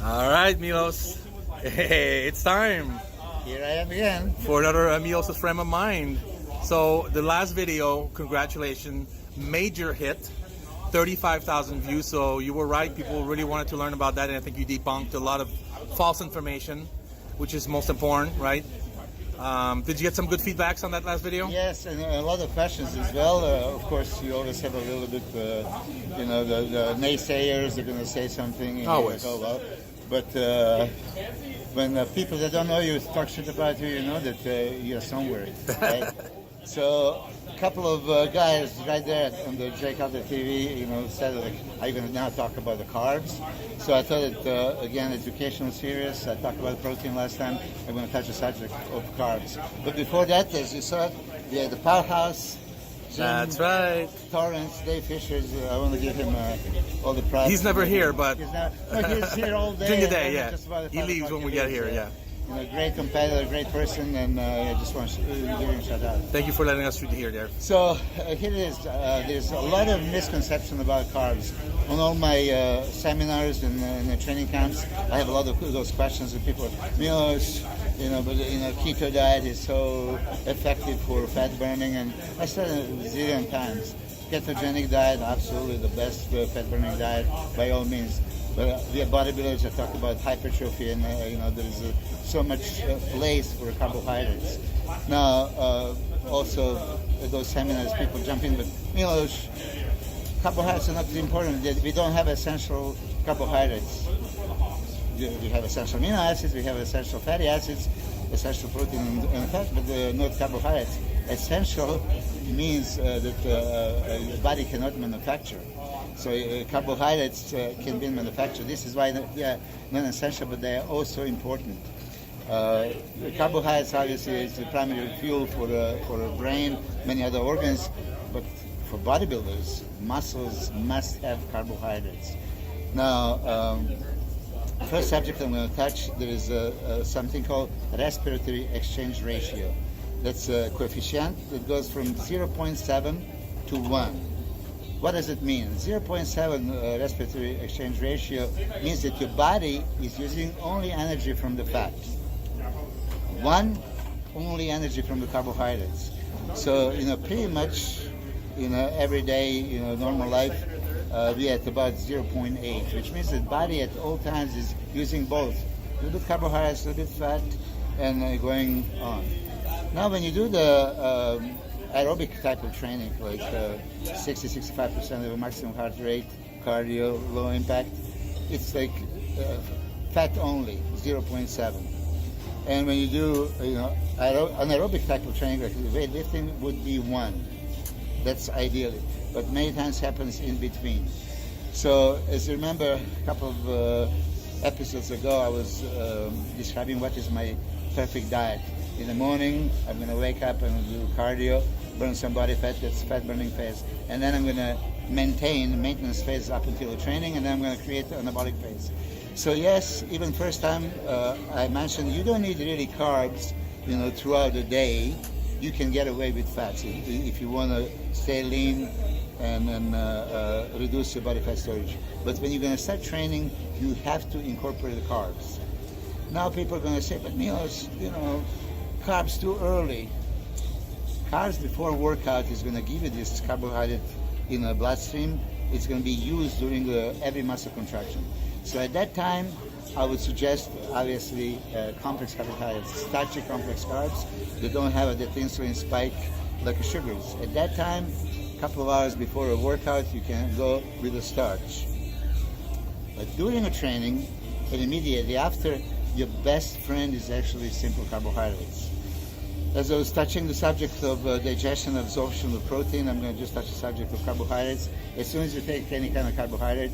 All right, Milos. Hey, it's time Here I am again. for another Milos' Frame of Mind. So the last video, congratulations, major hit, 35,000 views. So you were right, people really wanted to learn about that, and I think you debunked a lot of false information, which is most important, right? Did you get some good feedbacks on that last video? Yes, and a lot of questions as well. Of course, you always have a little bit, the naysayers are going to say something. Always. But when people that don't know you talk shit about you, you know that you're somewhere. Right? So a couple of guys right there on the Jake Out the TV, said, like, are you going to now talk about the carbs? So I thought it, again, educational serious. I talked about protein last time. I'm going to touch the subject of carbs. But before that, as you saw, we had the Powerhouse. That's right. Torrance, Dave Fisher's, I want to give him all the props. He's never here, but he's here all day. during the day, yeah. He leaves when we get here, yeah. Great competitor, great person, and I just want to give him a shout out. Thank you for letting us through here, there. So here it is. There's a lot of misconception about carbs. On all my seminars and the training camps, I have a lot of those questions, and people are, Milos, keto diet is so effective for fat burning, and I said it a zillion times. Ketogenic diet, absolutely the best fat burning diet by all means. But we are bodybuilders that talk about hypertrophy, and there's so much place for carbohydrates. Now, also at those seminars, people jump in with, carbohydrates are not important. We don't have essential carbohydrates. We have essential amino acids, we have essential fatty acids, essential protein and fat, but not carbohydrates. Essential means that the body cannot manufacture. So carbohydrates can be manufactured. This is why they are non-essential, but they are also important. Carbohydrates obviously is the primary fuel for the brain, many other organs, but for bodybuilders, muscles must have carbohydrates. Now, first subject I'm going to touch, there is something called respiratory exchange ratio. That's a coefficient that goes from 0.7 to 1. What does it mean? 0.7 respiratory exchange ratio means that your body is using only energy from the fat. 1, only energy from the carbohydrates. So, pretty much, everyday, normal life, we are at about 0.8, which means that the body at all times is using both. A little bit carbohydrates, a little bit fat, and going on. Now, when you do the aerobic type of training, like 60-65% of the maximum heart rate, cardio, low impact, it's like fat only, 0.7. And when you do, anaerobic type of training, like weightlifting, would be 1. That's ideally, but many times happens in between. So, as you remember, a couple of episodes ago, I was describing what is my perfect diet. In the morning, I'm going to wake up and do cardio, burn some body fat, that's fat burning phase. And then I'm going to maintain maintenance phase up until the training, and then I'm going to create an anabolic phase. So yes, even first time I mentioned you don't need really carbs, throughout the day. You can get away with fats if you want to stay lean and reduce your body fat storage. But when you're going to start training, you have to incorporate the carbs. Now people are going to say, but Milos, carbs too early. Carbs before workout is going to give you this carbohydrate in the bloodstream. It's going to be used during every muscle contraction. So at that time, I would suggest, obviously, complex carbohydrates, starchy complex carbs that don't have that insulin spike like sugars. At that time, a couple of hours before a workout, you can go with the starch. But during a training, and immediately after, your best friend is actually simple carbohydrates. As I was touching the subject of digestion, absorption of protein, I'm going to just touch the subject of carbohydrates. As soon as you take any kind of carbohydrate,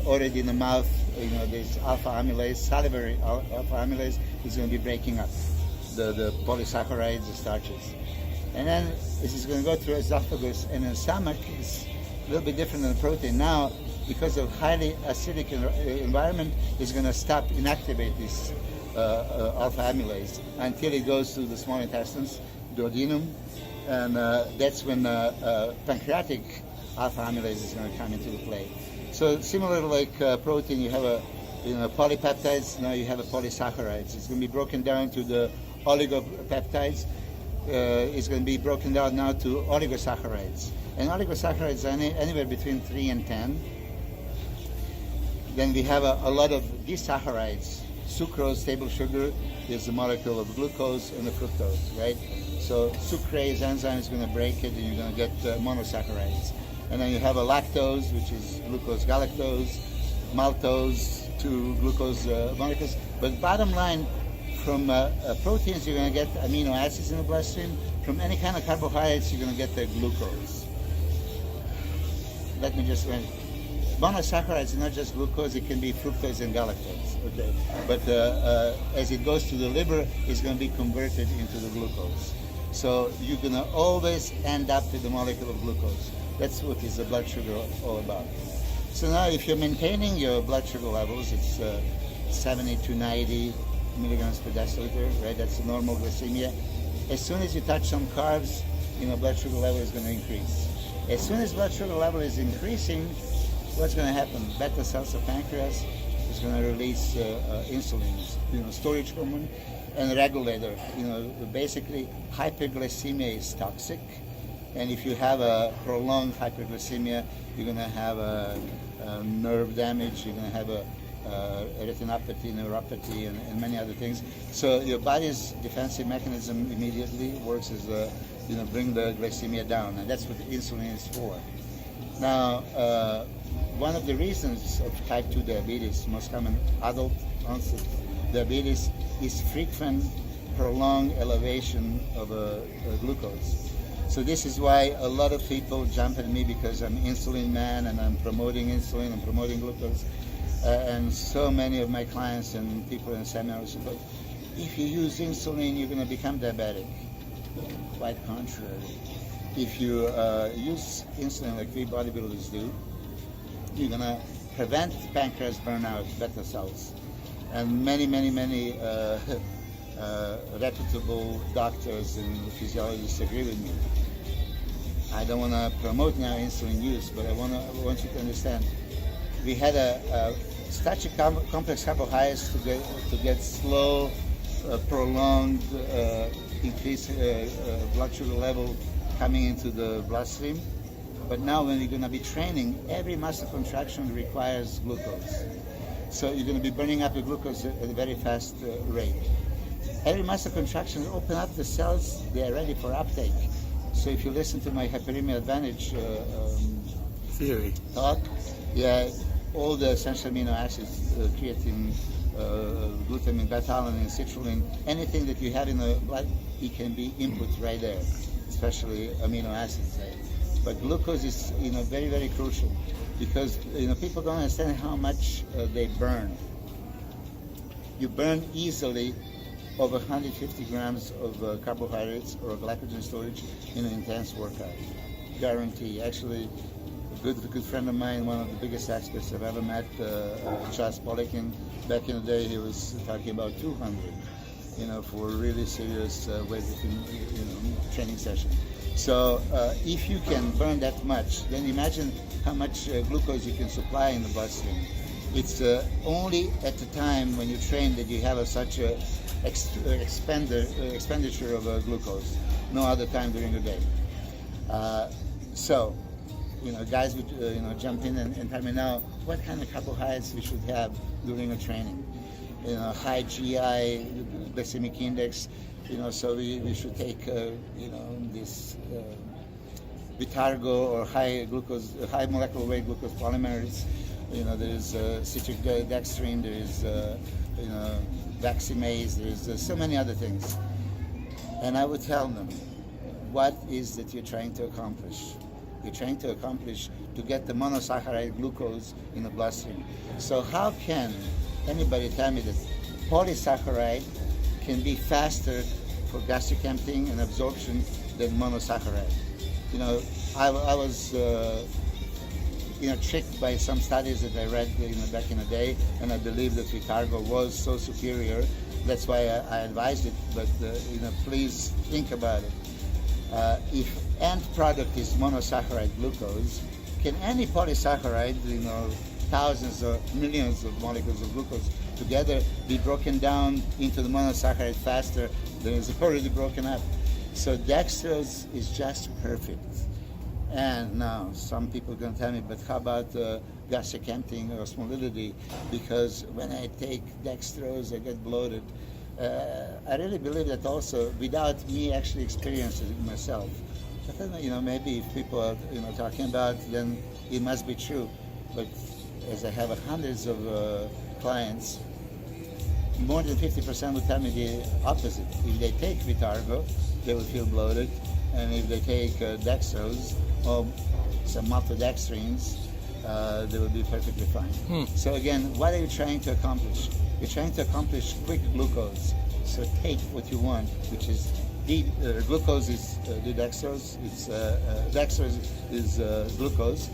already in the mouth, there's alpha amylase, salivary alpha amylase is going to be breaking up the polysaccharides, the starches. And then this is going to go through esophagus, and the stomach is a little bit different than the protein. Now, because of highly acidic environment, it's going to stop, inactivate this alpha amylase until it goes to the small intestines, duodenum, and that's when pancreatic alpha amylase is going to come into the play. So similar like protein, you have a polypeptides, now you have a polysaccharides. It's going to be broken down to the oligopeptides. It's going to be broken down now to oligosaccharides. And oligosaccharides are anywhere between 3 and 10. Then we have a lot of disaccharides. Sucrose, table sugar, is the molecule of glucose and the fructose, right? So sucrase enzyme is going to break it and you're going to get monosaccharides. And then you have a lactose, which is glucose galactose, maltose, to glucose molecules. But bottom line, from proteins, you're going to get amino acids in the bloodstream. From any kind of carbohydrates, you're going to get the glucose. Let me just monosaccharides is not just glucose, it can be fructose and galactose. Okay. But as it goes to the liver, it's going to be converted into the glucose. So you're going to always end up with the molecule of glucose. That's what is the blood sugar all about. So now if you're maintaining your blood sugar levels, it's 70 to 90 milligrams per deciliter, right? That's the normal glycemia. As soon as you touch some carbs, blood sugar level is going to increase. As soon as blood sugar level is increasing, what's going to happen? Beta cells of pancreas is going to release insulin, storage hormone, and regulator. Basically hyperglycemia is toxic, and if you have a prolonged hyperglycemia, you're going to have a nerve damage. You're going to have a retinopathy, neuropathy, and many other things. So your body's defensive mechanism immediately works as bring the glycemia down, and that's what insulin is for. Now, one of the reasons of type 2 diabetes, most common adult onset diabetes, is frequent, prolonged elevation of glucose. So this is why a lot of people jump at me because I'm insulin man and I'm promoting insulin, I'm promoting glucose. And so many of my clients and people in seminars say, if you use insulin, you're going to become diabetic. Quite contrary. If you use insulin like we bodybuilders do, you're going to prevent pancreas burnout, beta cells. And many reputable doctors and physiologists agree with me. I don't want to promote now insulin use, but I want you to understand. We had such a complex carbohydrates to get slow, prolonged increase blood sugar level coming into the bloodstream. But now when you're going to be training, every muscle contraction requires glucose. So you're going to be burning up the glucose at a very fast rate. Every muscle contraction open up the cells, they are ready for uptake. So if you listen to my hyperemia advantage theory talk, all the essential amino acids, creatine, glutamine, beta-alanine, citrulline, anything that you have in the blood, it can be input right there, especially amino acids. But glucose is very crucial because people don't understand how much they burn. You burn easily over 150 grams of carbohydrates or glycogen storage in an intense workout. Guarantee. Actually, a good friend of mine, one of the biggest experts I've ever met, Charles Poliquin, back in the day, he was talking about 200, for a really serious weightlifting, training session. So if you can burn that much, then imagine how much glucose you can supply in the bloodstream. It's only at the time when you train that you have such a expenditure of glucose. No other time during the day. So, guys would jump in and tell me now what kind of carbohydrates we should have during a training. High GI glycemic index. So we should take this Vitargo or high molecular weight glucose polymers. There's citric dextrin. There's Veximase. There's so many other things. And I would tell them, what is that you're trying to accomplish? You're trying to accomplish to get the monosaccharide glucose in the bloodstream. So how can anybody tell me that polysaccharide can be faster for gastric emptying and absorption than monosaccharide? I was tricked by some studies that I read back in the day, and I believed that Vitargo was so superior. That's why I advised it. But please think about it. If end product is monosaccharide glucose, can any polysaccharide thousands or millions of molecules of glucose together be broken down into the monosaccharide faster than is already broken up. So dextrose is just perfect. And now some people are going to tell me, but how about gastric emptying or osmolality? Because when I take dextrose, I get bloated. I really believe that also without me actually experiencing it myself. But then, you know, maybe if people are, you know, talking about, then it must be true. But as I have hundreds of clients, more than 50% will tell me the opposite. If they take Vitargo, they will feel bloated, and if they take dextrose or some maltodextrines, they will be perfectly fine. So again, what are you trying to accomplish? You're trying to accomplish quick glucose. So take what you want, which is glucose is the dextrose. It's dextrose is glucose.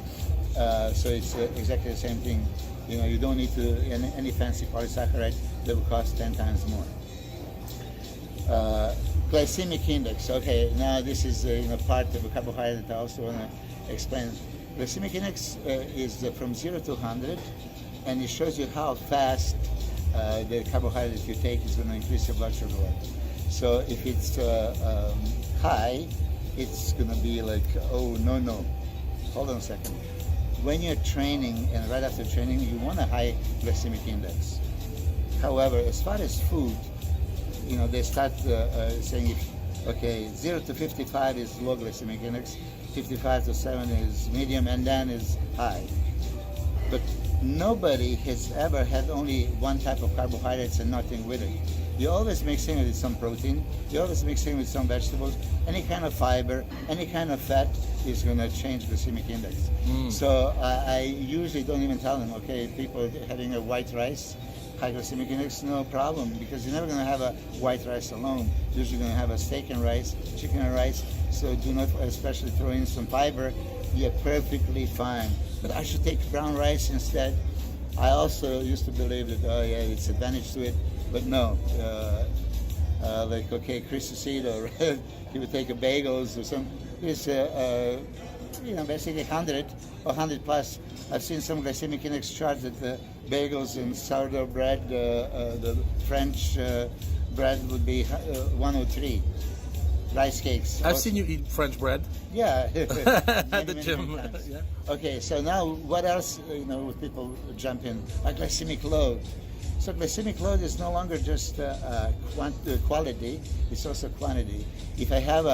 So it's exactly the same thing. You know, you don't need to any fancy polysaccharide that will cost 10 times more. Glycemic index. Okay, now this is you know, part of a carbohydrate I also want to explain. Glycemic index is from 0 to 100, and it shows you how fast the carbohydrate you take is going to increase your blood sugar level. So if it's high, it's going to be like, oh, no. Hold on a second. When you're training and right after training, you want a high glycemic index. However, as far as food, you know, they start saying, okay, 0 to 55 is low glycemic index, 55 to 70 is medium, and then is high. But nobody has ever had only one type of carbohydrates and nothing with it. You always mixing it with some protein, you always mixing it with some vegetables, any kind of fiber, any kind of fat is going to change glycemic index. So I usually don't even tell them, okay, people having a white rice, high glycemic index, no problem, because you're never going to have a white rice alone. You're usually going to have a steak and rice, chicken and rice, so do not especially throw in some fiber. You're perfectly fine. But I should take brown rice instead. I also used to believe that, oh yeah, it's advantage to it, but no. Like, okay, Chris Aceto, right? He would take a bagels or some, it's, you know, basically 100 or 100 plus. I've seen some glycemic index charts that the bagels and sourdough bread, the French bread would be 103. Rice cakes. I've seen you eat French bread. Yeah. At the gym. Yeah. Okay, so now what else, you know, would people jump in? A glycemic load. So glycemic load is no longer just quality, it's also quantity. If I have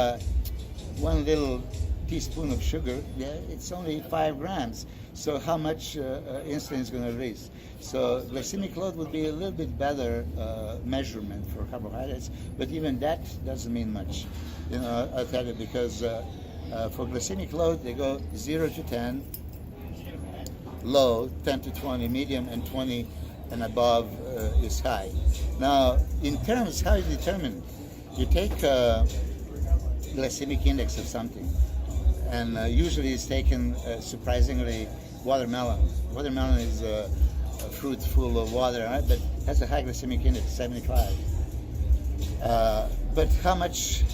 one little teaspoon of sugar, yeah, it's only 5 grams. So how much insulin is going to release? So glycemic load would be a little bit better measurement for carbohydrates, but even that doesn't mean much. You know, I'll tell you, because for glycemic load, they go 0 to 10, low, 10 to 20, medium, and 20 and above is high. Now, in terms, how you determine? You take glycemic index of something, and usually it's taken, surprisingly, watermelon. Watermelon is a fruit full of water, right? But has a high glycemic index, 75. But how much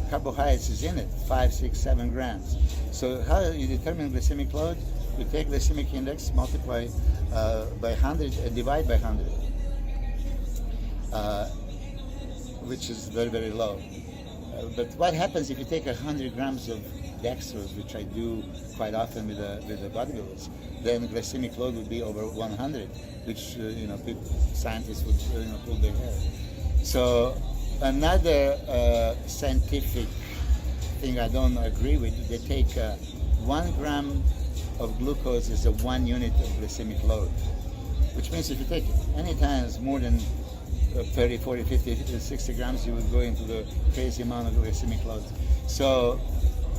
carbohydrates is in it? 5, 6, 7 grams. So how do you determine glycemic load? You take glycemic index, multiply by 100 and divide by 100, which is very, very low. But what happens if you take 100 grams of dextrose, which I do quite often with the bodybuilders? Then glycemic load would be over 100, which you know, scientists would pull their hair. So another scientific thing I don't agree with, they take 1 gram of glucose is a 1 unit of glycemic load, which means if you take any times more than 30, 40, 50, 60 grams, you would go into the crazy amount of glycemic load. So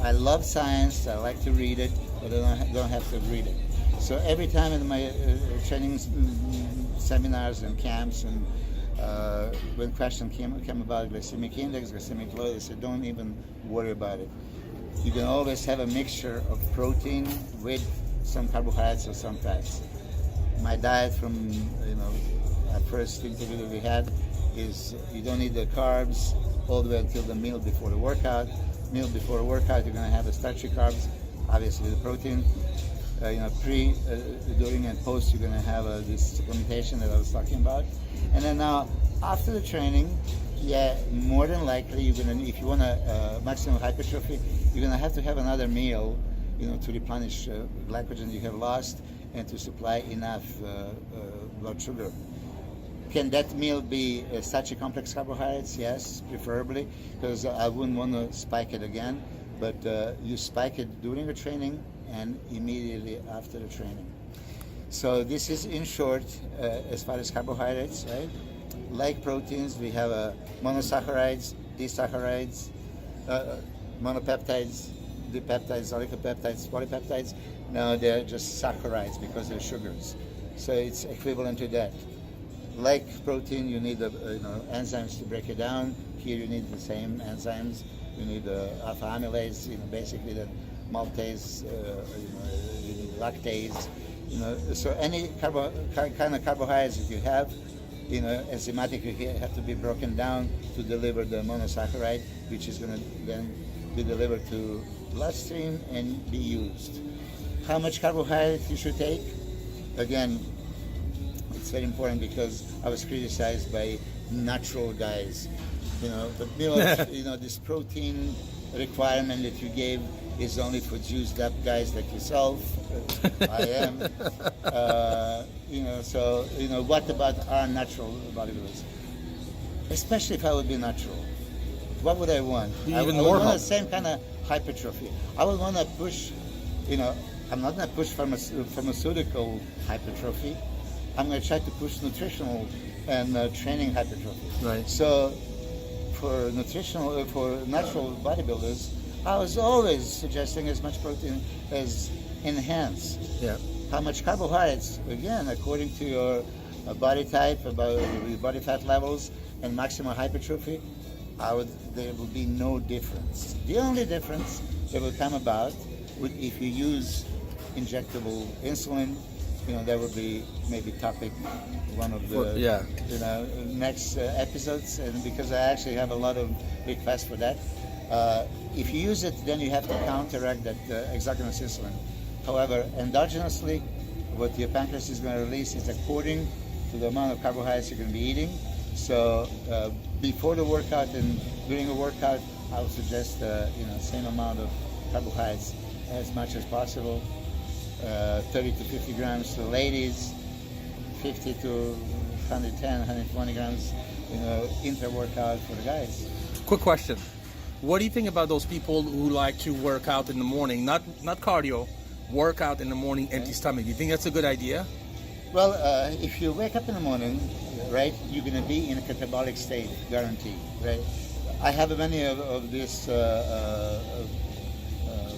I love science, I like to read it, but I don't have to read it. So every time in my training seminars and camps, and when questions came about glycemic index, glycemic load, I said, don't even worry about it. You can always have a mixture of protein with some carbohydrates or some fats. My diet from, you know, our first interview that we had is you don't need the carbs all the way until the meal before the workout. Meal before the workout, you're going to have the starchy carbs, obviously the protein. during and post, you're going to have this supplementation that I was talking about. And then now, after the training, more than likely, you're going to, if you want maximum hypertrophy, you're going to have another meal, to replenish glycogen you have lost and to supply enough blood sugar. Can that meal be such a complex carbohydrates? Yes, preferably, because I wouldn't want to spike it again. But you spike it during the training and immediately after the training. So this is, in short, as far as carbohydrates, right? Like proteins, we have monosaccharides, disaccharides, monopeptides, dipeptides, oligopeptides, polypeptides. Now they're just saccharides because they're sugars. So it's equivalent to that. Like protein, you need enzymes to break it down. Here you need the same enzymes. You need alpha amylase, basically the maltase, you need lactase. So any kind of carbohydrates that you have, enzymatically have to be broken down to deliver the monosaccharide, which is going to then be delivered to bloodstream and be used. How much carbohydrate you should take? Again, it's very important because I was criticized by natural guys. But Milos, this protein requirement that you gave is only for juiced up guys like yourself. I am. So what about our natural bodybuilders? Especially if I would be natural, what would I want? I would want the same kind of hypertrophy. I would want to push. I'm not going to push pharmaceutical hypertrophy. I'm going to try to push nutritional and training hypertrophy. Right. So for natural bodybuilders, I was always suggesting as much protein as enhanced. Yeah. How much carbohydrates? Again, according to your body type, about your body fat levels, and maximal hypertrophy, there will be no difference. The only difference that will come about if you use injectable insulin. That would be maybe topic one of the next episodes, and because I actually have a lot of requests for that. If you use it, then you have to counteract that exogenous insulin. However, endogenously, what your pancreas is going to release is according to the amount of carbohydrates you're going to be eating. So before the workout and during the workout, I would suggest same amount of carbohydrates as much as possible. 30 to 50 grams for the ladies, 50 to 110, 120 grams, intra-workout for the guys. Quick question. What do you think about those people who like to work out in the morning, not cardio, work out in the morning, empty stomach? Do you think that's a good idea? Well, if you wake up in the morning, right, you're going to be in a catabolic state, guaranteed, right? I have many of these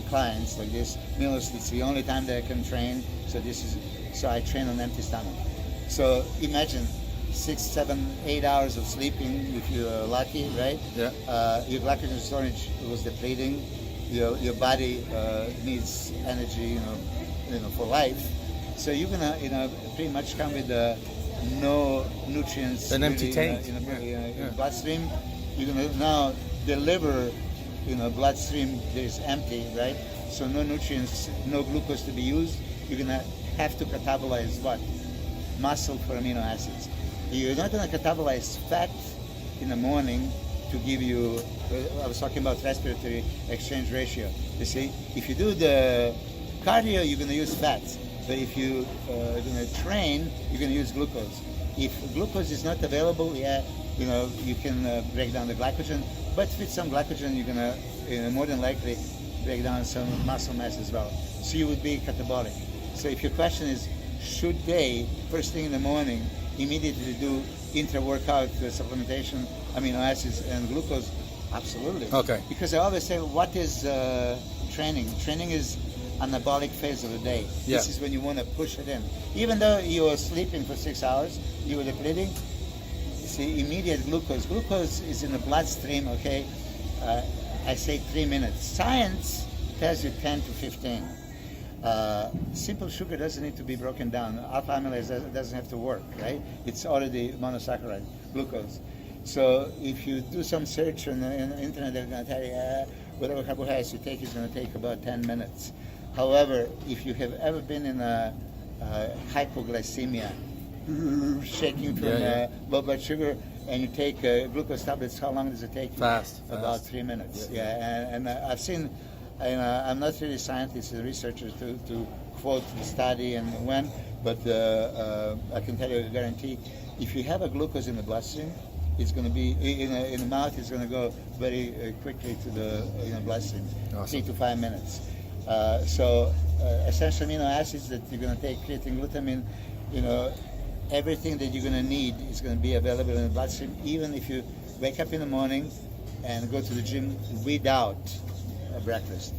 clients like this. Milos, it's the only time that I can train, so I train on empty stomach. So imagine 6, 7, 8 hours of sleeping if you're lucky, right? Yeah. Your glycogen storage was depleting. Your body needs energy, for life. So you're gonna, pretty much come with no nutrients. An empty tank. In bloodstream. You're gonna now deliver. Bloodstream is empty, right? So no nutrients, no glucose to be used. You're gonna have to catabolize what? Muscle for amino acids. You're not gonna catabolize fat in the morning to give you. I was talking about respiratory exchange ratio. You see, if you do the cardio, you're gonna use fats. But if you are gonna train, you're gonna use glucose. If glucose is not available, you can break down the glycogen. But with some glycogen, you're gonna more than likely break down some muscle mass as well. So you would be catabolic. So if your question is, should they first thing in the morning immediately do intra-workout supplementation, amino acids and glucose? Absolutely. Okay. Because I always say, what is training? Training is anabolic phase of the day. Yeah. This is when you want to push it in. Even though you are sleeping for 6 hours, you are depleting. See, immediate glucose. Glucose is in the bloodstream, okay? I say 3 minutes. Science tells you 10 to 15. Simple sugar doesn't need to be broken down. Alpha amylase doesn't have to work, right? It's already monosaccharide, glucose. So if you do some search on the internet, they're going to tell you whatever carbohydrates you take is going to take about 10 minutes. However, if you have ever been in a hypoglycemia, shaking from low blood sugar, and you take glucose tablets, how long does it take you? Fast. About 3 minutes. Yeah, and I've seen, I'm not really a scientist, a researcher to quote the study and when, but I can tell you, I guarantee, if you have a glucose in the bloodstream, it's going to be in the mouth. It's going to go very quickly to the bloodstream, Awesome. 3 to 5 minutes. So essential amino acids that you're going to take, creatine, glutamine, everything that you're going to need is going to be available in the bloodstream, even if you wake up in the morning and go to the gym without a breakfast.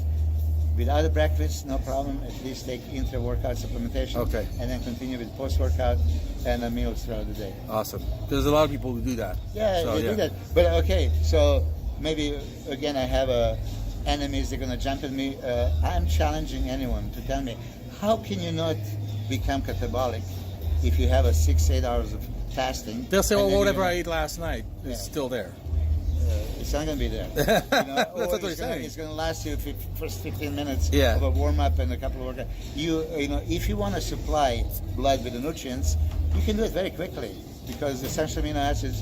Without a breakfast, no problem. At least take intra-workout supplementation, Okay. and then continue with post-workout and meals throughout the day. Awesome. There's a lot of people who do that. Yeah, So, you do that. But okay, so maybe again I have enemies. They're going to jump at me. I'm challenging anyone to tell me, how can you not become catabolic if you have a 6-8 hours of fasting? They'll say, and well, then whatever you're I ate last night is Yeah. still there. it's not going to be there. That's what they're it's saying. going to last you first 15 minutes Yeah. of a warm up and a couple of workouts. If you want to supply blood with the nutrients, you can do it very quickly because essential amino acids,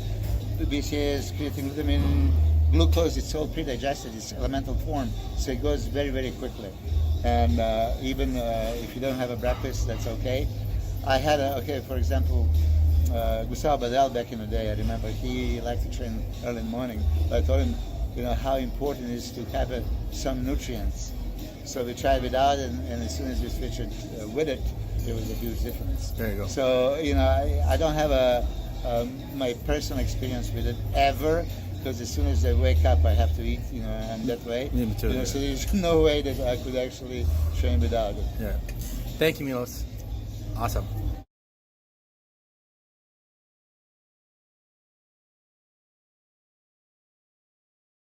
BCAAs, creatine, glutamine, glucose, it's all pre-digested. It's elemental form, so it goes very, very quickly. And even if you don't have a breakfast, that's okay. I had for example, Gustavo Badal back in the day, I remember he liked to train early in the morning. But I told him, how important it is to have some nutrients. So we tried without it, and as soon as we switched it with it, there was a huge difference. There you go. So, I don't have my personal experience with it ever, because as soon as I wake up, I have to eat, and that way. Me too, So there's no way that I could actually train without it. Yeah. Thank you, Milos. Awesome.